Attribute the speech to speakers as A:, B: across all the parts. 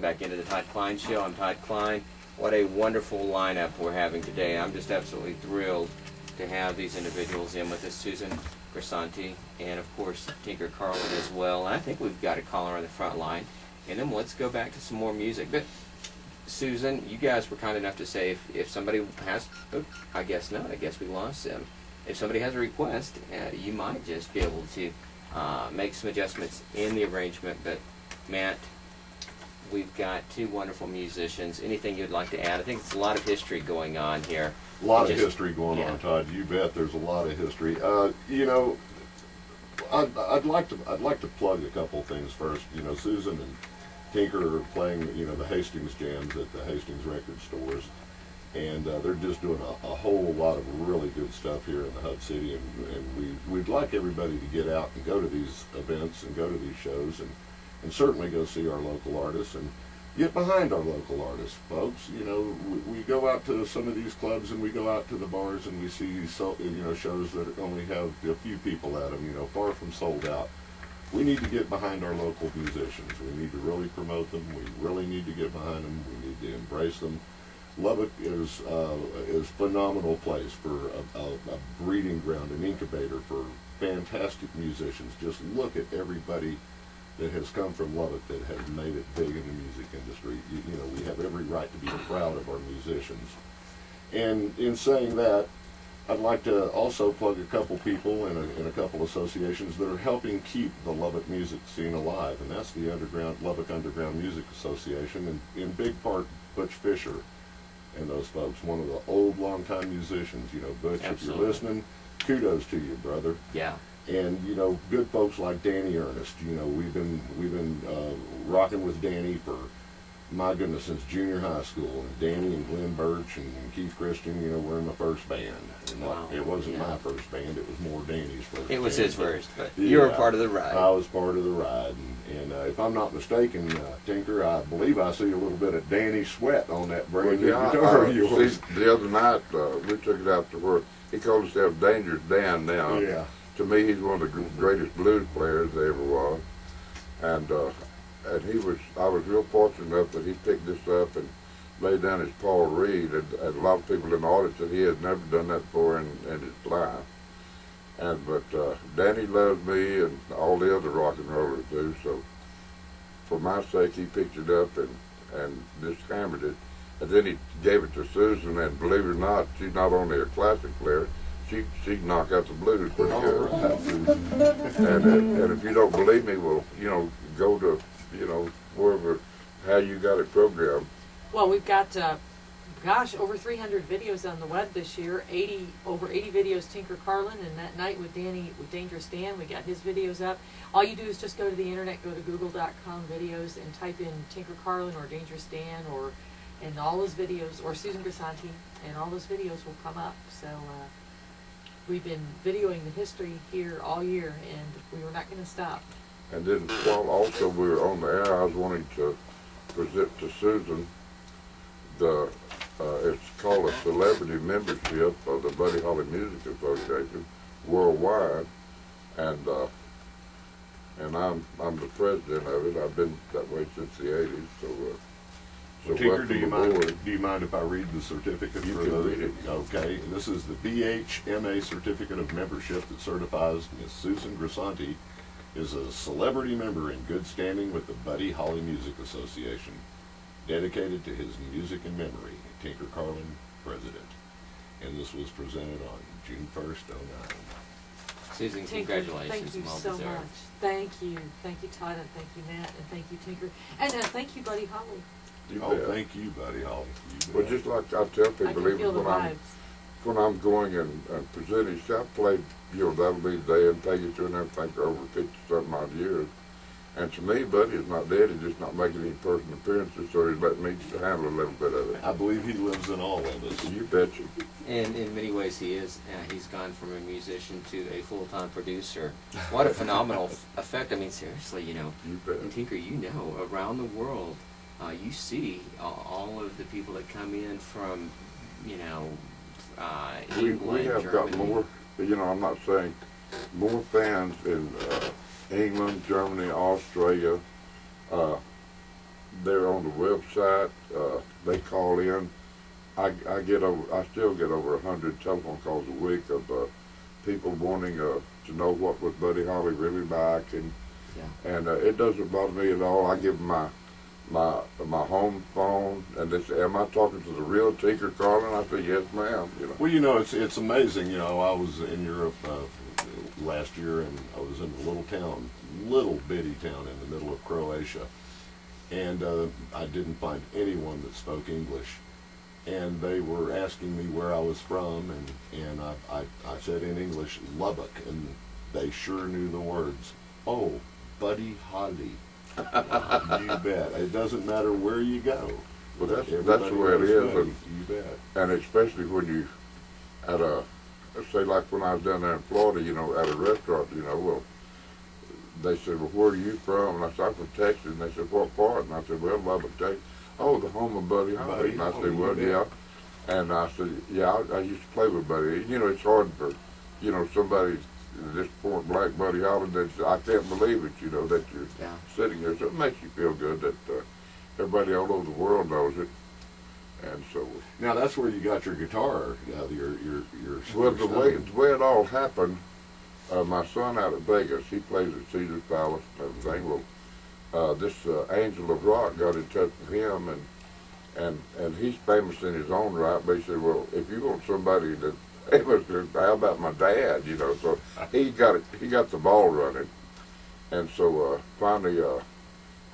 A: back into the Todd Klein Show. I'm Todd Klein. What a wonderful lineup we're having today. I'm just absolutely thrilled to have these individuals in with us. Susan Grisanti and, of course, Tinker Carlen as well. And I think we've got a caller on the front line. And then let's go back to some more music. But, Susan, you guys were kind enough to say if somebody has, oh, I guess not, I guess we lost them. If somebody has a request, you might just be able to make some adjustments in the arrangement. But, Matt, we've got two wonderful musicians. Anything you'd like to add? I think it's a lot of history going on here.
B: A lot of history going on, Todd. You bet. There's a lot of history. You know, I'd like to plug a couple things first. You know, Susan and Tinker are playing, you know, the Hastings jams at the Hastings record stores, and they're just doing a whole lot of really good stuff here in the Hub City. And we'd like everybody to get out and go to these events and go to these shows and certainly go see our local artists and get behind our local artists, folks. You know, we go out to some of these clubs and we go out to the bars and we see, you know, shows that only have a few people at them, you know, far from sold out. We need to get behind our local musicians. We need to really promote them. We really need to get behind them. We need to embrace them. Lubbock is a phenomenal place for a breeding ground, an incubator for fantastic musicians. Just look at everybody that has come from Lubbock that has made it big in the music industry. You know, we have every right to be proud of our musicians. And in saying that, I'd like to also plug a couple people and a couple associations that are helping keep the Lubbock music scene alive, and that's the Lubbock Underground Music Association, and in big part Butch Fisher and those folks, one of the old long-time musicians. You know, Butch, if you're listening, kudos to you, brother.
A: Yeah.
B: And you know, good folks like Danny Ernest. You know, we've been rocking with Danny for, my goodness, since junior high school. And Danny and Glenn Birch and Keith Christian, you know, were in my first band. And
A: wow.
B: It wasn't my first band; it was more Danny's first.
A: It was
B: band.
A: His first, but you were part of the ride.
B: I was part of the ride, and if I'm not mistaken, Tinker, I believe I see a little bit of Danny sweat on that brand new guitar of yours.
C: The other night we took it out to where he called himself Dangerous Dan now.
B: Yeah.
C: To me, he's one of the greatest blues players there ever was, and I was real fortunate enough that he picked this up and laid down his Paul Reed, and a lot of people in the audience said he had never done that before in his life. But Danny loves me and all the other rock and rollers do, so for my sake he picked it up and just hammered it, and then he gave it to Susan, and believe it or not, she's not only a classic player, she can knock out the blues pretty good. And if you don't believe me, well, you know, go to, you know, wherever, how you got it programmed.
D: Well, we've got, gosh, over 300 videos on the web this year. Over 80 videos Tinker Carlen, and that night with Danny, with Dangerous Dan, we got his videos up. All you do is just go to the internet, go to google.com videos, and type in Tinker Carlen or Dangerous Dan, and all those videos, or Susan Grisanti, and all those videos will come up. So we've been videoing the history here all year, and we were not going to stop.
C: And then while also we were on the air, I was wanting to present to Susan it's called a celebrity membership of the Buddy Holly Music Association worldwide, and I'm the president of it. I've been that way since the '80s. So
B: Tinker, do you mind if I read the certificate?
C: You can read it.
B: Okay, this is the BHMA certificate of membership that certifies Miss Susan Grisanti is a celebrity member in good standing with the Buddy Holly Music Association, dedicated to his music and memory. Tinker Carlen, President. And this was presented on June 1st, 09.
A: Susan,
D: Tinker,
A: congratulations.
D: thank you
A: well
D: so
A: deserved.
D: much. Thank you, Todd, and thank you, Matt, and thank you, Tinker, and thank you, Buddy Holly.
B: Thank you, Buddy Holly.
C: Well, just like I tell people,
D: I can feel the vibes.
C: When I'm going and presenting, I played, you know, That'll Be the Day and Take It To and everything for over 50-something odd years. And to me, Buddy is not dead. He's just not making any personal appearances, so he's letting me handle a little bit of it.
B: I believe he lives in all of us.
C: You betcha.
A: And in many ways he is. He's gone from a musician to a full-time producer. What a phenomenal effect. I mean, seriously, you know, and Tinker, you know, around the world, you see all of the people that come in from, you know, England,
C: we have
A: Germany.
C: got more, you know, I'm not saying more fans in England, Germany, Australia, they're on the website. They call in. I still get over 100 telephone calls a week of people wanting to know what was Buddy Holly really like, and it doesn't bother me at all. I give them my home phone, and they say, "Am I talking to the real Tinker Carlen?" I say, "Yes, ma'am." You know.
B: Well, you know, it's amazing. You know, I was in Europe last year, and I was in a little bitty town in the middle of Croatia, and I didn't find anyone that spoke English. And they were asking me where I was from, and I said in English, Lubbock, and they sure knew the words. Oh, Buddy Holly. You bet. It doesn't matter where you go.
C: Well, that's the way it is, and
B: you bet.
C: And especially when you at a, say like when I was down there in Florida, you know, at a restaurant, you know, well, they said, "Well, where are you from?" And I said, "I'm from Texas." And they said, "What part?" And I said, "Well, Lubbock, Texas." "Oh, the home of Buddy Holly." And I said, "Well, yeah." And I said, "Yeah, I used to play with Buddy." You know, it's hard for, you know, somebody this point blank Buddy Holly that I can't believe it. You know that you're sitting there, so it makes you feel good that everybody all over the world knows it. And so
B: now that's where you got your guitar.
C: Well, the way it all happened, my son out at Vegas, he plays at Caesar's Palace and everything. Well, this Angel of Rock got in touch with him, and he's famous in his own right. But he said, "Well, if you want somebody that," how about my dad? You know, so he got the ball running, and so finally,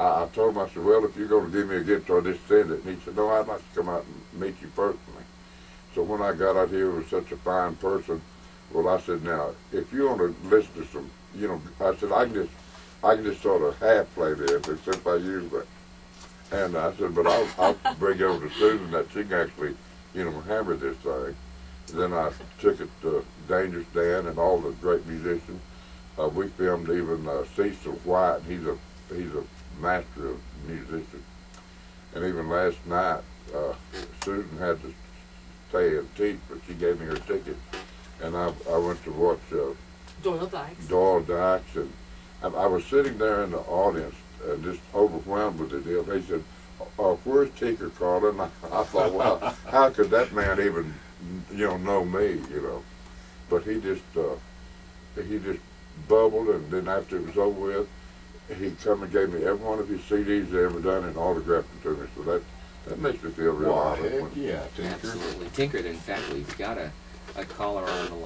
C: I told him, I said, "Well, if you're going to give me a guitar, just send it." And he said, "No, I'd like to come out and meet you personally." So when I got out here, he was such a fine person. Well, I said, "Now, if you want to listen to some, you know," I said, I can just sort of half play this, except I use that." And I said, "But I'll bring it over to Susan that she can actually, you know, hammer this thing." And then I took it to Dangerous Dan and all the great musicians. We filmed even Cecil White. He's a master of musician. And even last night, Susan had to stay and teach, but she gave me her ticket, and I went to watch Doyle Dykes, and I was sitting there in the audience, just overwhelmed with the deal. He said, "Where's Tinker Carlen?" I thought, well, how could that man even, you know me, you know? But he just bubbled, and then after it was over with, he come and gave me every one of his CDs he's ever done and autographed them to me. So that makes me feel real honored.
B: Heck yeah, Tinker.
A: Absolutely. Tinker, in fact, we've got a caller on the line.